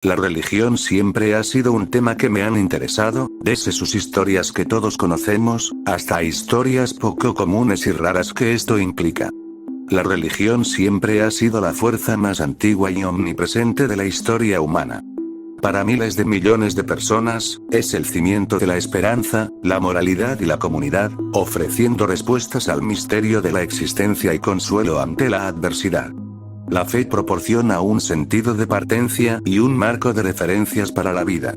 La religión siempre ha sido un tema que me han interesado, desde sus historias que todos conocemos, hasta historias poco comunes y raras que esto implica. La religión siempre ha sido la fuerza más antigua y omnipresente de la historia humana. Para miles de millones de personas, es el cimiento de la esperanza, la moralidad y la comunidad, ofreciendo respuestas al misterio de la existencia y consuelo ante la adversidad. La fe proporciona un sentido de pertenencia y un marco de referencias para la vida.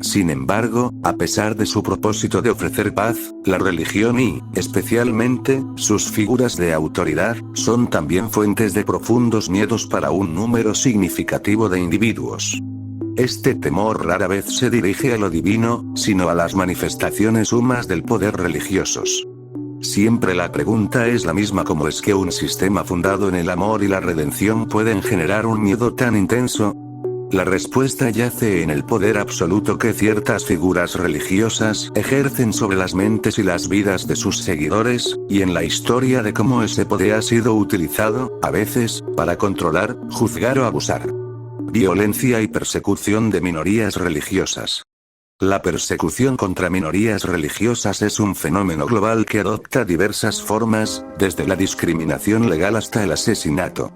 Sin embargo, a pesar de su propósito de ofrecer paz, la religión y, especialmente, sus figuras de autoridad, son también fuentes de profundos miedos para un número significativo de individuos. Este temor rara vez se dirige a lo divino, sino a las manifestaciones humanas del poder religiosos. Siempre la pregunta es la misma: ¿cómo es que un sistema fundado en el amor y la redención pueden generar un miedo tan intenso? La respuesta yace en el poder absoluto que ciertas figuras religiosas ejercen sobre las mentes y las vidas de sus seguidores, y en la historia de cómo ese poder ha sido utilizado, a veces, para controlar, juzgar o abusar. Violencia y persecución de minorías religiosas. La persecución contra minorías religiosas es un fenómeno global que adopta diversas formas, desde la discriminación legal hasta el asesinato.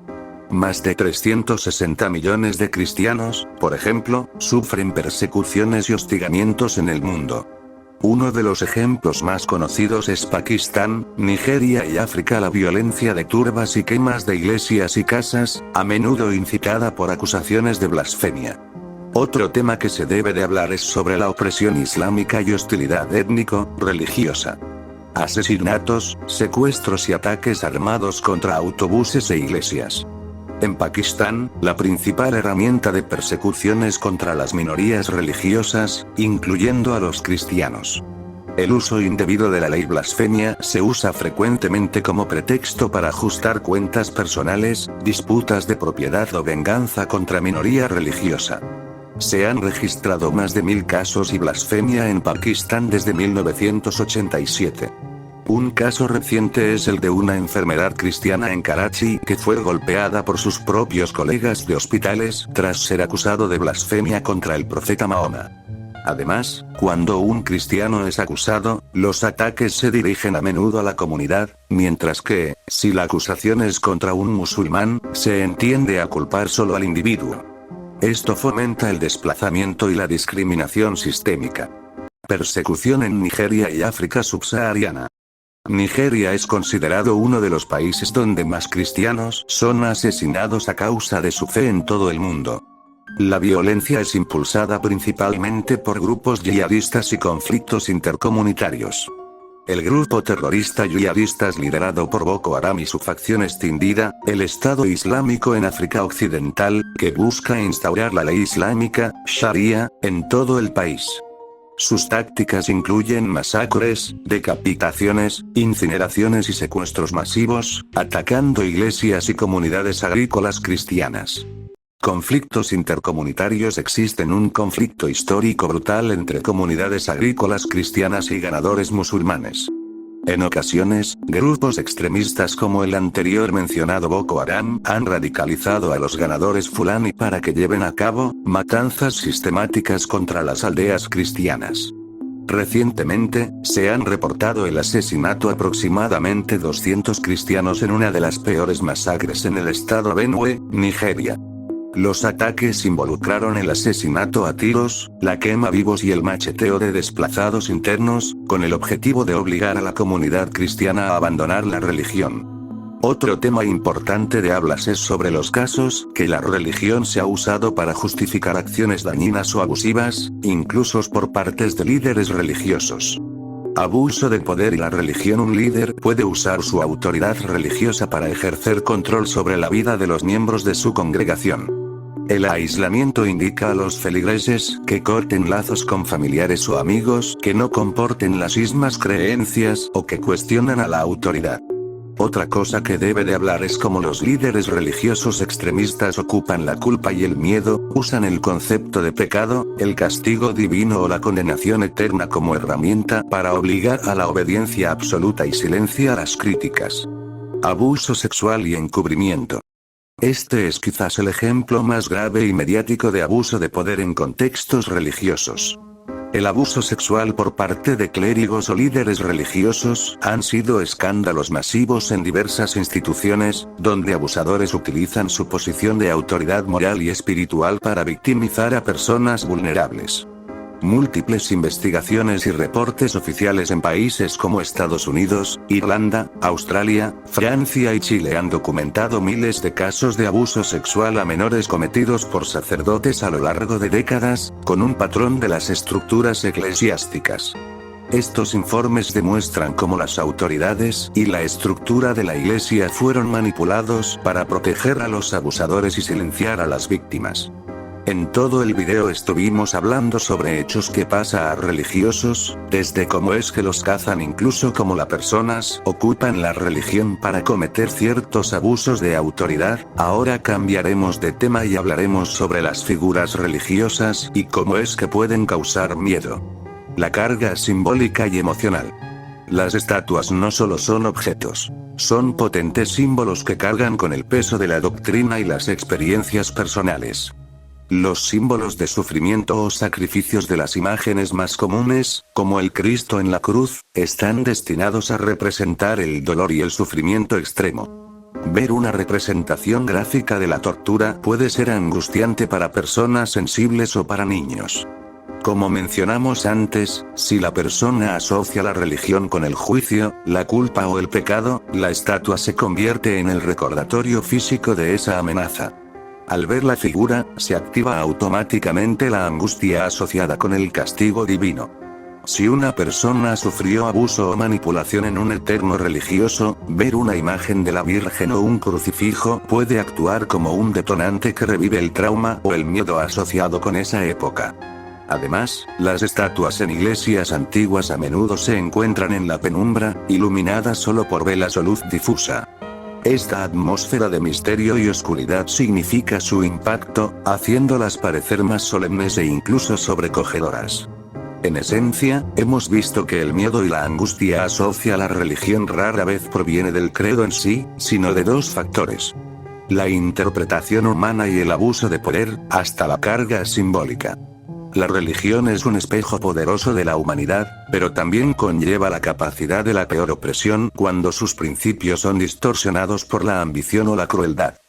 Más de 360 millones de cristianos, por ejemplo, sufren persecuciones y hostigamientos en el mundo. Uno de los ejemplos más conocidos es Pakistán, Nigeria y África. La violencia de turbas y quemas de iglesias y casas, a menudo incitada por acusaciones de blasfemia. Otro tema que se debe de hablar es sobre la opresión islámica y hostilidad étnico-religiosa. Asesinatos, secuestros y ataques armados contra autobuses e iglesias. En Pakistán, la principal herramienta de persecución es contra las minorías religiosas, incluyendo a los cristianos. El uso indebido de la ley blasfemia se usa frecuentemente como pretexto para ajustar cuentas personales, disputas de propiedad o venganza contra minoría religiosa. Se han registrado más de 1000 casos y blasfemia en Pakistán desde 1987. Un caso reciente es el de una enfermera cristiana en Karachi que fue golpeada por sus propios colegas de hospitales tras ser acusado de blasfemia contra el profeta Mahoma. Además, cuando un cristiano es acusado, los ataques se dirigen a menudo a la comunidad, mientras que, si la acusación es contra un musulmán, se entiende a culpar solo al individuo. Esto fomenta el desplazamiento y la discriminación sistémica. Persecución en Nigeria y África subsahariana. Nigeria es considerado uno de los países donde más cristianos son asesinados a causa de su fe en todo el mundo. La violencia es impulsada principalmente por grupos yihadistas y conflictos intercomunitarios. El grupo terrorista yihadistas liderado por Boko Haram y su facción extendida, el Estado Islámico en África Occidental, que busca instaurar la ley islámica, Sharia, en todo el país. Sus tácticas incluyen masacres, decapitaciones, incineraciones y secuestros masivos, atacando iglesias y comunidades agrícolas cristianas. Conflictos intercomunitarios. Existen un conflicto histórico brutal entre comunidades agrícolas cristianas y ganadores musulmanes. En ocasiones, grupos extremistas como el anterior mencionado Boko Haram han radicalizado a los ganadores fulani para que lleven a cabo matanzas sistemáticas contra las aldeas cristianas. Recientemente, se han reportado el asesinato de aproximadamente 200 cristianos en una de las peores masacres en el estado Benue, Nigeria. Los ataques involucraron el asesinato a tiros, la quema vivos y el macheteo de desplazados internos, con el objetivo de obligar a la comunidad cristiana a abandonar la religión. Otro tema importante de hablas es sobre los casos que la religión se ha usado para justificar acciones dañinas o abusivas, incluso por partes de líderes religiosos. Abuso de poder y la religión. Un líder puede usar su autoridad religiosa para ejercer control sobre la vida de los miembros de su congregación. El aislamiento indica a los feligreses que corten lazos con familiares o amigos que no comporten las mismas creencias o que cuestionan a la autoridad. Otra cosa que debe de hablar es cómo los líderes religiosos extremistas ocupan la culpa y el miedo, usan el concepto de pecado, el castigo divino o la condenación eterna como herramienta para obligar a la obediencia absoluta y silenciar las críticas. Abuso sexual y encubrimiento. Este es quizás el ejemplo más grave y mediático de abuso de poder en contextos religiosos. El abuso sexual por parte de clérigos o líderes religiosos han sido escándalos masivos en diversas instituciones, donde abusadores utilizan su posición de autoridad moral y espiritual para victimizar a personas vulnerables. Múltiples investigaciones y reportes oficiales en países como Estados Unidos, Irlanda, Australia, Francia y Chile han documentado miles de casos de abuso sexual a menores cometidos por sacerdotes a lo largo de décadas, con un patrón de las estructuras eclesiásticas. Estos informes demuestran cómo las autoridades y la estructura de la Iglesia fueron manipulados para proteger a los abusadores y silenciar a las víctimas. En todo el video estuvimos hablando sobre hechos que pasa a religiosos, desde cómo es que los cazan, incluso cómo las personas ocupan la religión para cometer ciertos abusos de autoridad. Ahora cambiaremos de tema y hablaremos sobre las figuras religiosas y cómo es que pueden causar miedo. La carga simbólica y emocional. Las estatuas no solo son objetos, son potentes símbolos que cargan con el peso de la doctrina y las experiencias personales. Los símbolos de sufrimiento o sacrificios de las imágenes más comunes, como el Cristo en la cruz, están destinados a representar el dolor y el sufrimiento extremo. Ver una representación gráfica de la tortura puede ser angustiante para personas sensibles o para niños. Como mencionamos antes, si la persona asocia la religión con el juicio, la culpa o el pecado, la estatua se convierte en el recordatorio físico de esa amenaza. Al ver la figura, se activa automáticamente la angustia asociada con el castigo divino. Si una persona sufrió abuso o manipulación en un entorno religioso, ver una imagen de la Virgen o un crucifijo puede actuar como un detonante que revive el trauma o el miedo asociado con esa época. Además, las estatuas en iglesias antiguas a menudo se encuentran en la penumbra, iluminadas solo por velas o luz difusa. Esta atmósfera de misterio y oscuridad significa su impacto, haciéndolas parecer más solemnes e incluso sobrecogedoras. En esencia, hemos visto que el miedo y la angustia asocia a la religión rara vez proviene del credo en sí, sino de dos factores: la interpretación humana y el abuso de poder, hasta la carga simbólica. La religión es un espejo poderoso de la humanidad, pero también conlleva la capacidad de la peor opresión cuando sus principios son distorsionados por la ambición o la crueldad.